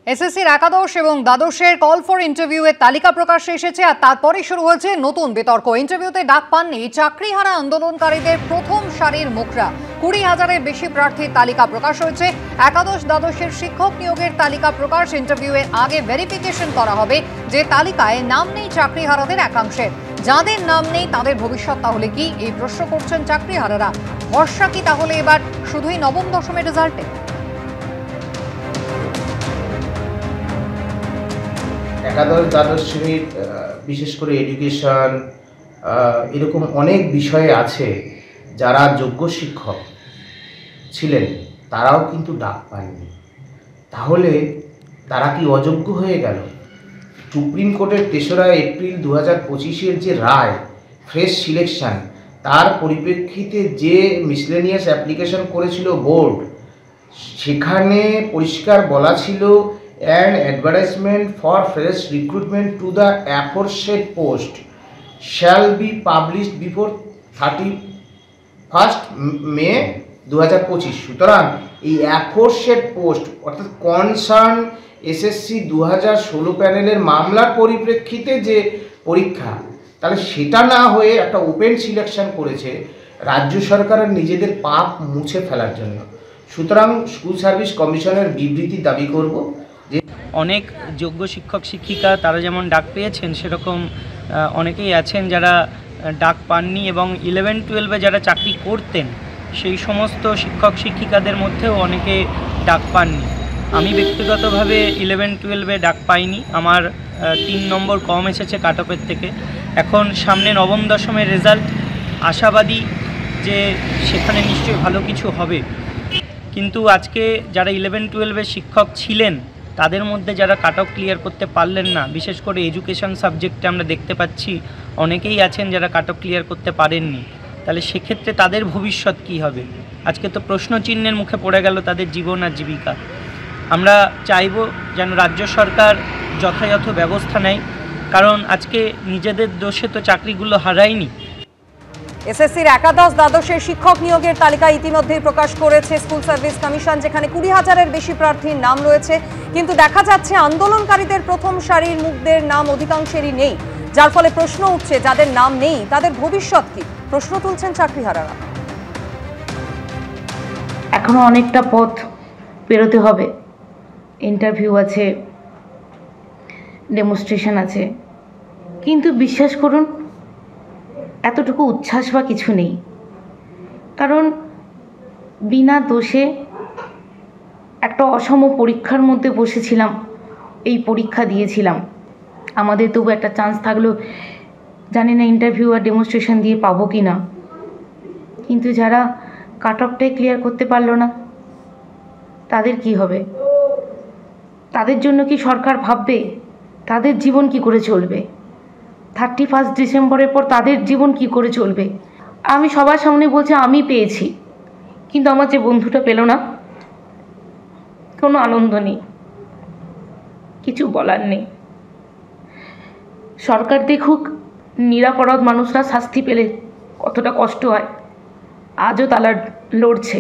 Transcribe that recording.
এসএসসির একাদশ এবং দ্বাদশের কল ফর ইন্টারভিউয়ের তালিকা প্রকাশ্যে এসেছে আর তারপরেই শুরু হয়েছে নতুন বিতর্ক। ইন্টারভিউতে ডাক পাননি চাকরিহারা আন্দোলনকারীদের প্রথম সারির মুখরা। 20,000-এর বেশি প্রার্থীর তালিকা প্রকাশ হয়েছে। একাদশ দ্বাদশের শিক্ষক নিয়োগের তালিকা প্রকাশ। ইন্টারভিউয়ের আগে ভেরিফিকেশন করা হবে যে তালিকায় নাম নেই চাকরিহারাদের একাংশের। যাদের নাম নেই তাদের ভবিষ্যৎ তাহলে কি, এই প্রশ্ন করছেন চাকরিহারারা। ভরসা কি তাহলে এবার শুধুই নবম দশমের রেজাল্টে? একাদশ দ্বাদশ শ্রেণীর বিশেষ করে এডুকেশন এরকম অনেক বিষয়ে আছে যারা যোগ্য শিক্ষক ছিলেন তারাও কিন্তু ডাক পাননি। তাহলে তারা কি অযোগ্য হয়ে গেল? সুপ্রিম কোর্টের 3রা এপ্রিল 2025-এর যে রায় ফ্রেশ সিলেকশন, তার পরিপ্রেক্ষিতে যে মিসলেনিয়াস অ্যাপ্লিকেশন করেছিল বোর্ড, সেখানে পরিষ্কার বলা ছিল an advertisement for fresh recruitment to the aforesaid post shall be published before 31st May 2025। সুতরাং এই অ্যাফোরসেড পোস্ট অর্থাৎ কনসার্ন এসএসসি 2016 প্যানেলের মামলার পরিপ্রেক্ষিতে যে পরীক্ষা, তাহলে সেটা না হয়ে একটা ওপেন সিলেকশন করেছে রাজ্য সরকারের নিজেদের পাপ মুছে ফেলার জন্য। সুতরাং স্কুল সার্ভিস কমিশনের বিবৃতি দাবি করব। অনেক যোগ্য শিক্ষক শিক্ষিকা তারা যেমন ডাক পেয়েছেন, সেরকম অনেকেই আছেন যারা ডাক পাননি এবং 11-12-এ যারা চাকরি করতেন সেই সমস্ত শিক্ষক শিক্ষিকাদের মধ্যেও অনেকে ডাক পাননি। আমি ব্যক্তিগতভাবে 11-12-এ ডাক পাইনি, আমার 3 নম্বর কম এসেছে কাট অফের থেকে। এখন সামনে নবম দশমের রেজাল্ট, আশাবাদী যে সেখানে নিশ্চয়ই ভালো কিছু হবে। কিন্তু আজকে যারা 11-12-এর শিক্ষক ছিলেন তাদের মধ্যে যারা কাট অফ ক্লিয়ার করতে পারলেন না, বিশেষ করে এডুকেশন সাবজেক্টে আমরা দেখতে পাচ্ছি অনেকেই আছেন যারা কাট অফ ক্লিয়ার করতে পারেননি। তাহলে সেক্ষেত্রে তাদের ভবিষ্যৎ কী হবে? আজকে তো প্রশ্নচিহ্নের মুখে পড়ে গেল তাদের জীবন আর জীবিকা। আমরা চাইব যেন রাজ্য সরকার যথাযথ ব্যবস্থা নেয়, কারণ আজকে নিজেদের দোষে তো চাকরিগুলো হারায়নি। এসএসসির একাদশ দ্বাদশের শিক্ষক নিয়োগের তালিকা ইতিমধ্যেই প্রকাশ করেছে স্কুল সার্ভিস কমিশন, যেখানে 20,000-এর বেশি প্রার্থীর নাম রয়েছে। কিন্তু দেখা যাচ্ছে আন্দোলনকারীদের প্রথম সারির মুখদের নাম অধিকাংশেরই নেই, যার ফলে প্রশ্ন উঠছে যাদের নাম নেই তাদের ভবিষ্যৎ কি। প্রশ্ন তুলছেন চাকরিহারারা। এখনো অনেকটা পথ পেরোতে হবে। ইন্টারভিউ আছে, ডেমনস্ট্রেশন আছে, কিন্তু বিশ্বাস করুন এতটুকু উচ্ছ্বাস বা কিছু নেই। কারণ বিনা দোষে একটা অসম পরীক্ষার মধ্যে বসেছিলাম, এই পরীক্ষা দিয়েছিলাম, আমাদের তবু একটা চান্স থাকলো। জানি না ইন্টারভিউ আর ডেমনস্ট্রেশন দিয়ে পাবো কি না, কিন্তু যারা কাট অফটাই ক্লিয়ার করতে পারলো না তাদের কি হবে? তাদের জন্য কি সরকার ভাববে? তাদের জীবন কি করে চলবে? 31 ডিসেম্বরের পর তাদের জীবন কি করে চলবে? আমি সবার সামনে বলছি আমি পেয়েছি, কিন্তু আমার যে বন্ধুটা পেল না, কোনো আনন্দ নেই, কিছু বলার নেই। সরকার দেখুক নিরপরাধ মানুষরা শাস্তি পেলে কতটা কষ্ট হয়, আজও তারা লড়ছে।